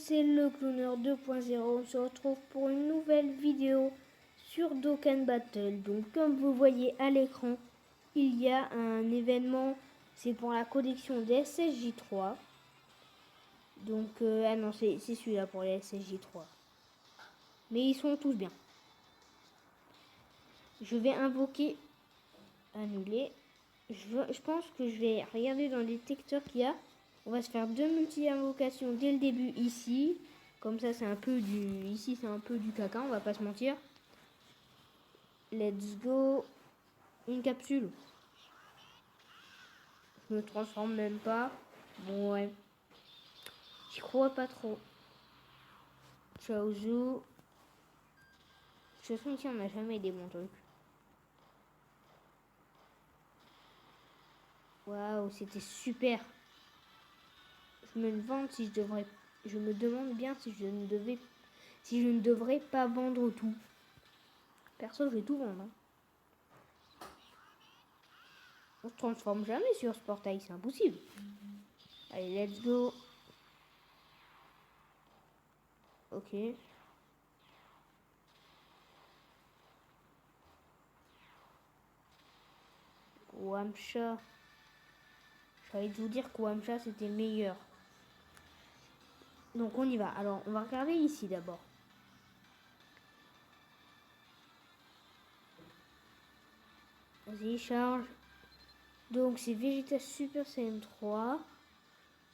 c'est le Cloner 2.0. On se retrouve pour une nouvelle vidéo sur Dokkan Battle. Donc comme vous voyez à l'écran, il y a un événement, c'est pour la collection des SSJ3. Donc, ah non, c'est celui-là pour les SSJ3. Mais ils sont tous bien. Je vais invoquer, annuler. Je pense que je vais regarder dans les textures qu'il y a. On va se faire 2 multi-invocations dès le début ici. Comme ça, c'est un peu du... Ici, c'est un peu du caca, on va pas se mentir. Let's go. Une capsule. Je me transforme même pas. Bon, ouais. J'y crois pas trop. Ciao Zou. De toute façon, ici, on n'a jamais des bons trucs. Waouh, c'était super. Je me demande si je devrais... Je me demande bien si je ne devrais pas vendre tout. Perso, je vais tout vendre. Hein. On se transforme jamais sur ce portail, c'est impossible. Allez, let's go. Ok. Wamcha. J'allais vous dire que Wamcha c'était meilleur. Donc on y va. Alors on va regarder ici d'abord. Vas-y, charge. Donc c'est Vegeta Super Saiyan 3.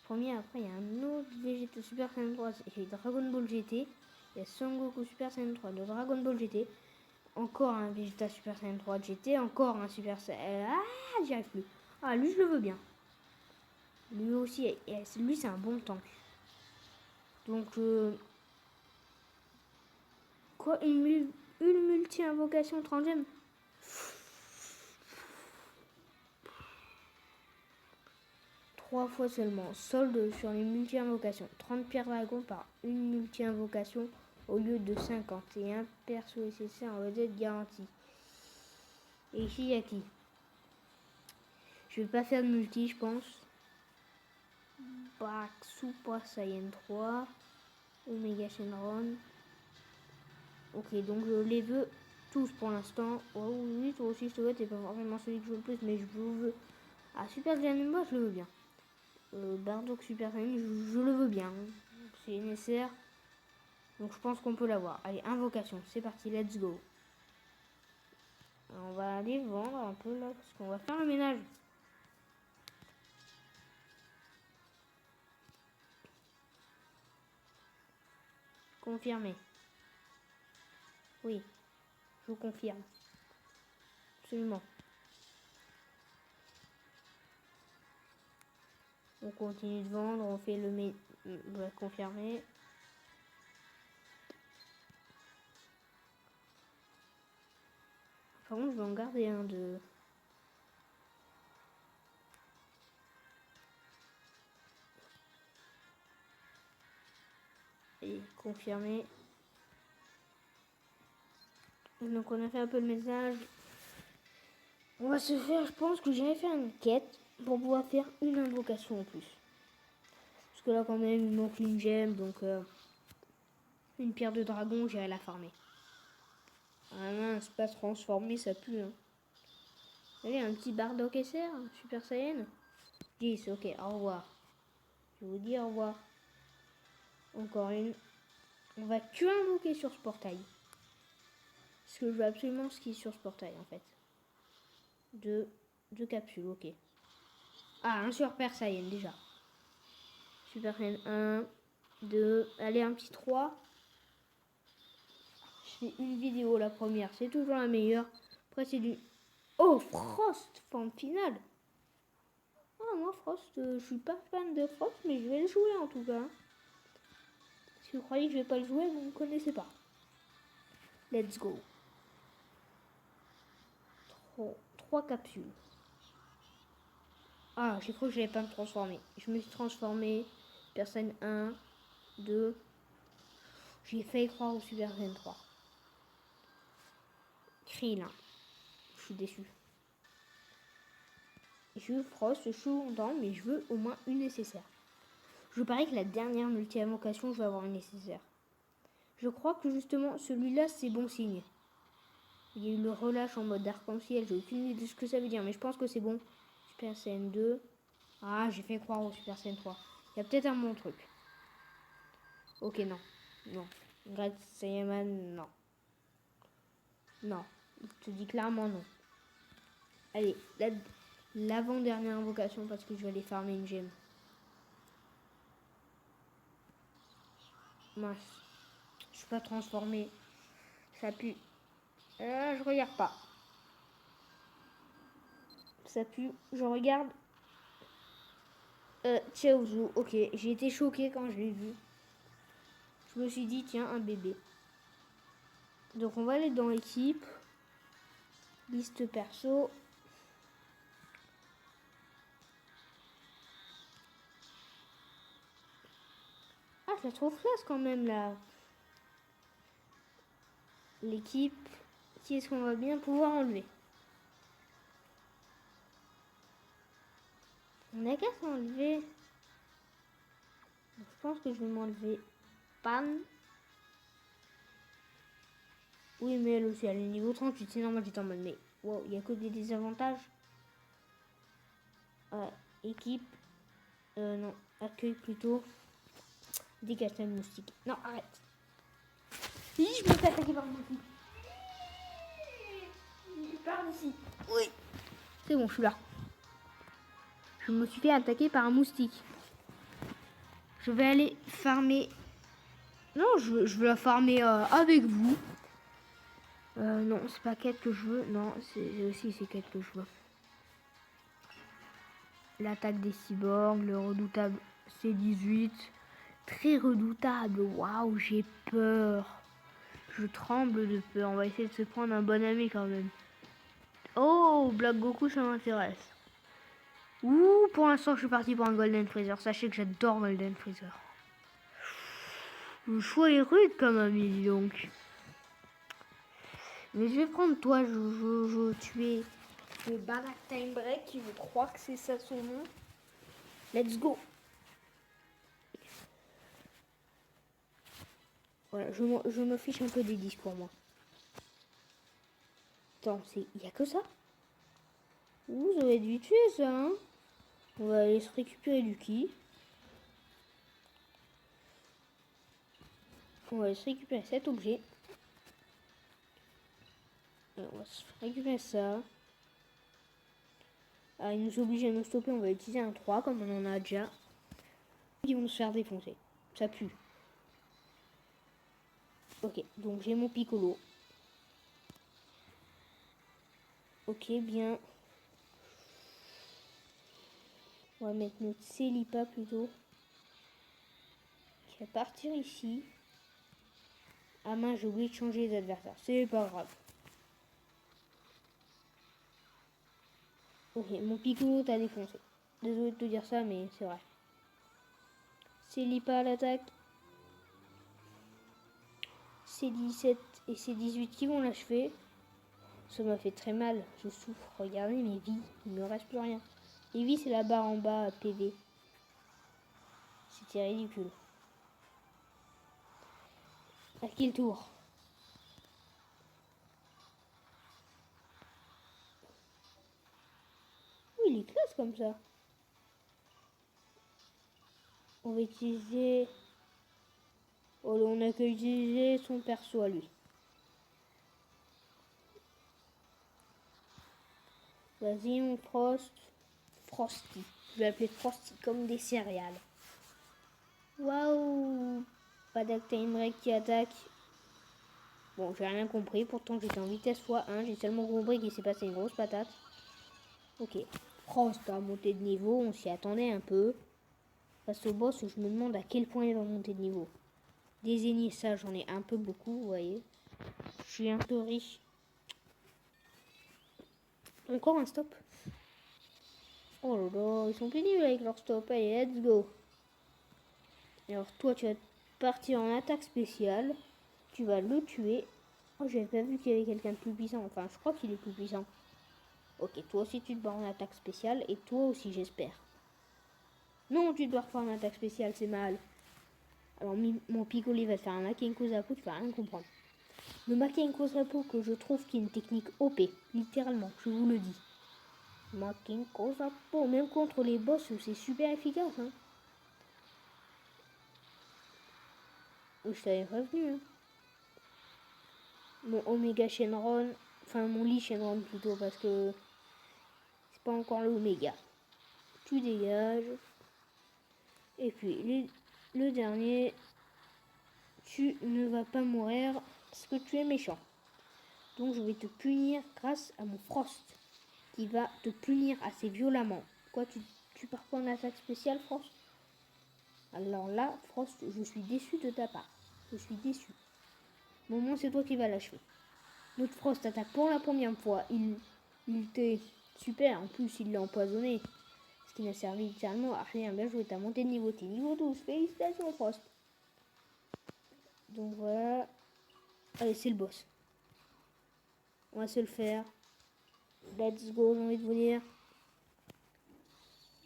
Premier, après il y a un autre Vegeta Super Saiyan 3. C'est Dragon Ball GT. Il y a Son Goku Super Saiyan 3 de Dragon Ball GT. Encore un Vegeta Super Saiyan 3 GT. Encore un Super Saiyan... Ah, j'y arrive plus. Ah, lui je le veux bien. Lui aussi, lui c'est un bon tank. Donc, quoi, une multi-invocation 30e. 3 fois seulement. Solde sur les multi-invocations. 30 pierres dragon par une multi-invocation au lieu de 50. Et un perso SSR en vedette garantie. Et ici, il y a qui? Je vais pas faire de multi, je pense. Brak Super Saiyan 3. Omega Shenron. Ok, donc je les veux tous pour l'instant. Oh oui, toi aussi je te veux, t'es pas vraiment celui que je veux le plus, mais je veux. Ah, Super Saiyan, je le veux bien. Bardock Super Saiyan, je le veux bien. C'est nécessaire. Donc je pense qu'on peut l'avoir. Allez, invocation, c'est parti, let's go. On va aller vendre un peu là, parce qu'on va faire le ménage. Confirmé. Oui, je vous confirme. Absolument. On continue de vendre, on fait le confirmer. Par contre, je vais en garder un de... Et confirmer. Donc on a fait un peu le message. On va se faire, je pense que j'allais faire une quête pour pouvoir faire une invocation en plus. Parce que là quand même il manque une gemme, donc une pierre de dragon, j'irai la farmer. Ah mince, pas transformé, ça pue. Hein. Allez, un petit Bardock SR, Super Saiyan. 10, ok, au revoir. Je vous dis au revoir. Encore une. On va que invoquer sur ce portail. Parce que je veux absolument ce qui est sur ce portail en fait. Deux capsules, ok. Ah, un Super Saiyan déjà. Super Saiyan 1, 2, allez un petit 3. Je fais une vidéo la première, c'est toujours la meilleure. Après c'est du... Oh, Frost, forme finale. Ah, moi Frost, je suis pas fan de Frost, mais je vais le jouer en tout cas. Si vous croyez que je vais pas le jouer, vous ne me connaissez pas. Let's go. 3 capsules. Ah, j'ai cru que j'allais pas me transformer. Je me suis transformé. Personne 1, 2. J'ai failli croire au Super Saiyan 3. Krillin. Je suis déçu. Je veux Frost, je suis content, mais je veux au moins une nécessaire. Je parie que la dernière multi-invocation, je vais avoir un nécessaire. Je crois que justement, celui-là, c'est bon signe. Il y a eu le relâche en mode arc-en-ciel. J'ai aucune idée de ce que ça veut dire, mais je pense que c'est bon. Super Saiyan 2. Ah, j'ai fait croire au Super Saiyan 3. Il y a peut-être un bon truc. Ok, non. Non. Great Saiyaman, non. Non. Je te dis clairement non. Allez, l'avant-dernière invocation parce que je vais aller farmer une gemme. Mince. Je suis pas transformé. Ça pue. Je regarde pas. Ça pue. Je regarde. Chaozu. Ok, j'ai été choquée quand je l'ai vu. Je me suis dit, tiens, un bébé. Donc on va aller dans l'équipe. Liste perso. Ah, je la trouve classe quand même là. L'équipe. Qui est-ce qu'on va bien pouvoir enlever? On a qu'à s'enlever. Je pense que je vais m'enlever Pan. Oui, mais elle aussi, elle est niveau 38. C'est normal, j'étais en mode, mais wow, il n'y a que des désavantages. Équipe. Non, accueil plutôt. Dégage ta moustique. Non, arrête. Si, je me fais attaquer par un moustique. Je pars d'ici. Oui. C'est bon, je suis là. Je me suis fait attaquer par un moustique. Je vais aller farmer. Non, je veux la farmer avec vous. Non, c'est pas quête que je veux. Non, c'est aussi ces quêtes que je veux. L'attaque des cyborgs, le redoutable C18. Très redoutable. Waouh, j'ai peur. Je tremble de peur. On va essayer de se prendre un bon ami quand même. Oh, Black Goku, ça m'intéresse. Ouh, pour l'instant, je suis parti pour un Golden Freezer. Sachez que j'adore Golden Freezer. Le choix est rude comme ami, dis donc. Mais je vais prendre toi, tu es le Banach Time Break, je crois que c'est ça son nom. Let's go. Voilà, je me fiche un peu des discours, moi. Attends, il y a que ça? Ouh, ça va être vite fait, ça, hein. On va aller se récupérer du ki. On va aller se récupérer cet objet. On va se récupérer ça. Ah, il nous oblige à nous stopper. On va utiliser un 3 comme on en a déjà. Ils vont se faire défoncer. Ça pue. Ok, donc j'ai mon Piccolo. Ok, bien. On va mettre notre Célipa plutôt. Qui va partir ici. Ah mince, j'ai oublié de changer les adversaires. C'est pas grave. Ok, mon Piccolo t'a défoncé. Désolé de te dire ça, mais c'est vrai. Célipa à l'attaque. C17 et C18 qui vont l'achever. Ça m'a fait très mal. Je souffre. Regardez mes vies. Il me reste plus rien. Les vies, c'est la barre en bas PV. C'était ridicule. À qui le tour? Oui, il est classe comme ça. On va utiliser... Oh, on a qu'à utiliser son perso à lui. Vas-y, mon Frosty. Je vais l'appeler Frosty comme des céréales. Waouh! Pas d'Actime Break qui attaque. Bon, j'ai rien compris. Pourtant, j'étais en vitesse x1. J'ai seulement compris qu'il s'est passé une grosse patate. Ok. Frost a monté de niveau. On s'y attendait un peu. Face au boss, je me demande à quel point il va monter de niveau. Des ennemis, ça, j'en ai un peu beaucoup, vous voyez. Je suis un peu riche. Encore un stop. Oh là là, ils sont pénibles avec leur stop. Allez, let's go. Alors toi, tu vas partir en attaque spéciale. Tu vas le tuer. Oh, j'avais pas vu qu'il y avait quelqu'un de plus puissant. Enfin, je crois qu'il est plus puissant. Ok, toi aussi, tu te bats en attaque spéciale. Et toi aussi, j'espère. Non, tu dois refaire une attaque spéciale, c'est mal. Alors, mon Piccoli va te faire un Makenko Zapo, tu vas rien comprendre. Le Makenko Zapo que je trouve qui est une technique OP, littéralement, je vous le dis. Makenko Zapo, même contre les boss, c'est super efficace. Hein. Je t'avais prévenu. Hein. Mon Omega Shenron, enfin mon Lee Shenron plutôt, parce que c'est pas encore le Omega. Tu dégages. Et puis, le dernier, tu ne vas pas mourir parce que tu es méchant. Donc je vais te punir grâce à mon Frost, qui va te punir assez violemment. Quoi, tu pars pas en attaque spéciale, Frost? Alors là, Frost, je suis déçu de ta part. Je suis déçu. Au moins, c'est toi qui vas l'achever. Notre Frost attaque pour la première fois. Il était super. En plus, il l'a empoisonné. Ce qui n'a servi littéralement à rien. Bien joué, t'as monté de niveau. T'es niveau 12. Félicitations, Frost. Donc voilà. Allez, c'est le boss. On va se le faire. Let's go, j'ai envie de vous dire.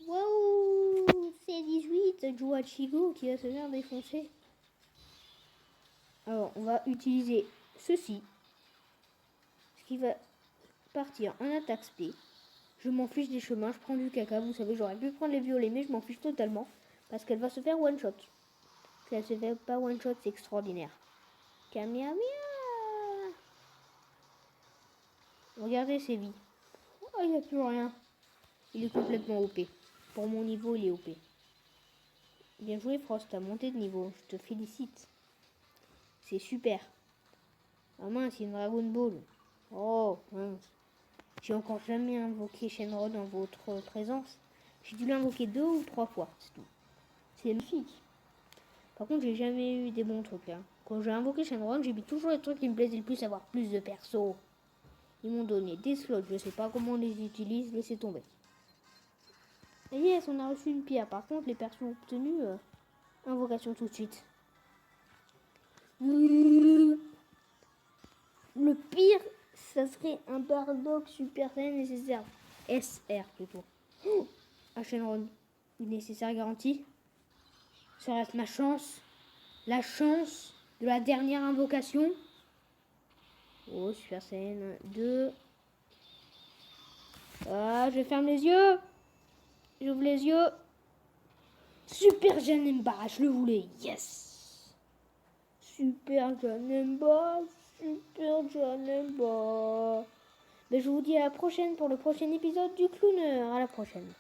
Waouh, c'est 18. Joue à Chigo qui va se faire défoncer. Alors, on va utiliser ceci. Ce qui va partir en attaque spé. Je m'en fiche des chemins, je prends du caca. Vous savez, j'aurais pu prendre les violets, mais je m'en fiche totalement. Parce qu'elle va se faire one shot. Si elle se fait pas one shot, c'est extraordinaire. Kamehameha. Regardez ses vies. Oh, il n'y a plus rien. Il est complètement OP. Pour mon niveau, il est OP. Bien joué, Frost, t'as monté de niveau. Je te félicite. C'est super. Ah mince, c'est une Dragon Ball. Oh, mince. J'ai encore jamais invoqué Shenron en votre présence. J'ai dû l'invoquer 2 ou 3 fois, c'est tout. C'est magnifique. Par contre, j'ai jamais eu des bons trucs. Hein. Quand j'ai invoqué Shenron, j'ai mis toujours les trucs qui me plaisaient le plus, avoir plus de persos. Ils m'ont donné des slots, je sais pas comment on les utilise, laissez tomber. Et yes, on a reçu une pierre. Par contre, les persos obtenus, invocation tout de suite. Le pire, ça serait un Bardock Super Saiyan nécessaire. SR plutôt. Oh, à Shenron, une nécessaire garantie. Ça reste ma chance. La chance de la dernière invocation. Oh, Super Saiyan 2. Ah, je ferme les yeux. J'ouvre les yeux. Super Janemba, je le voulais. Yes. Super Janemba. Super Janemba. Mais je vous dis à la prochaine pour le prochain épisode du Clowner. À la prochaine.